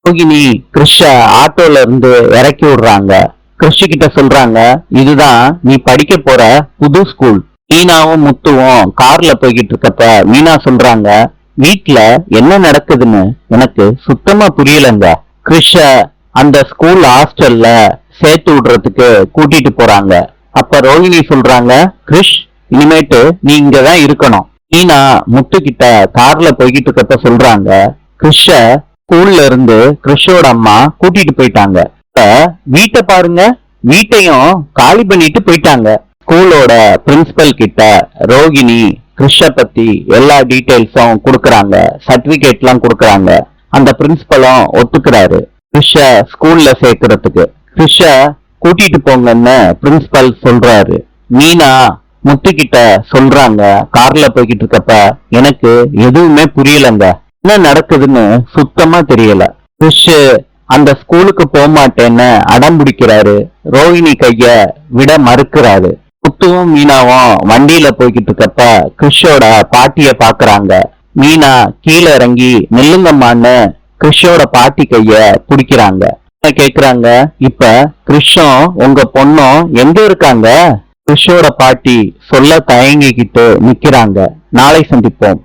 ரோகிணி கிருஷ ஆட்டோல இருந்து இறக்கி விடுறாங்க. கிருஷ் கிட்ட சொல்றாங்க, இதுதான் நீ படிக்க போற புது ஸ்கூல். மீனாவும் முத்துவும் கார்ல போய்கிட்டு இருக்கப்ப மீனா சொல்றாங்க, வீட்ல என்ன நடக்குதுன்னு எனக்கு சுத்தமா புரியலங்க. கிருஷ அந்த ஸ்கூல் ஹாஸ்டல்ல சேர்த்து விடுறதுக்கு கூட்டிட்டு போறாங்க. அப்ப ரோஹிணி சொல்றாங்க, கிருஷ் இனிமேட்டு நீ இங்கதான் இருக்கணும். மீனா முத்து கிட்ட கார்ல போய்கிட்டு இருக்கப்ப சொல்றாங்க, கிருஷ ஸ்கூல்ல இருந்து கிருஷோட அம்மா கூட்டிட்டு போயிட்டாங்க. இப்ப வீட்டை பாருங்க, வீட்டையும் காலி பண்ணிட்டு போயிட்டாங்க. ஸ்கூலோட பிரின்சிபல் கிட்ட ரோகிணி கிருஷ பத்தி எல்லா டீடைல்ஸும் கொடுக்கறாங்க, சர்டிபிகேட் எல்லாம் கொடுக்கறாங்க. அந்த பிரின்சிபலும் ஒத்துக்கிறாரு கிருஷ ஸ்கூல்ல சேர்க்கறதுக்கு. கிருஷ கூட்டிட்டு போங்கன்னு பிரின்சிபல் சொல்றாரு. மீனா முத்துக்கிட்ட சொல்றாங்க, கார்ல போய்கிட்டு இருக்கப்ப எனக்கு எதுவுமே புரியலங்க, என்ன நடக்குதுன்னு சுத்தமா தெரியல. கிருஷ் அந்த ஸ்கூலுக்கு போக மாட்டேன்னு அடம் பிடிக்கிறாரு. ரோஹிணி கைய விட மறுக்கிறாரு. முத்துவும் மீனாவும் வண்டியில போய்கிட்டு இருக்கப்ப கிருஷோட பாட்டிய பாக்குறாங்க. மீனா கீழே இறங்கி நெல்லுங்கம்மான்னு கிருஷோட பாட்டி கைய பிடிக்கிறாங்க. கேக்குறாங்க, இப்ப கிருஷும் உங்க பொண்ணும் எங்க இருக்காங்க? கிருஷோட பாட்டி சொல்ல தயங்கிக்கிட்டு நிக்கிறாங்க. நாளை சந்திப்போம்.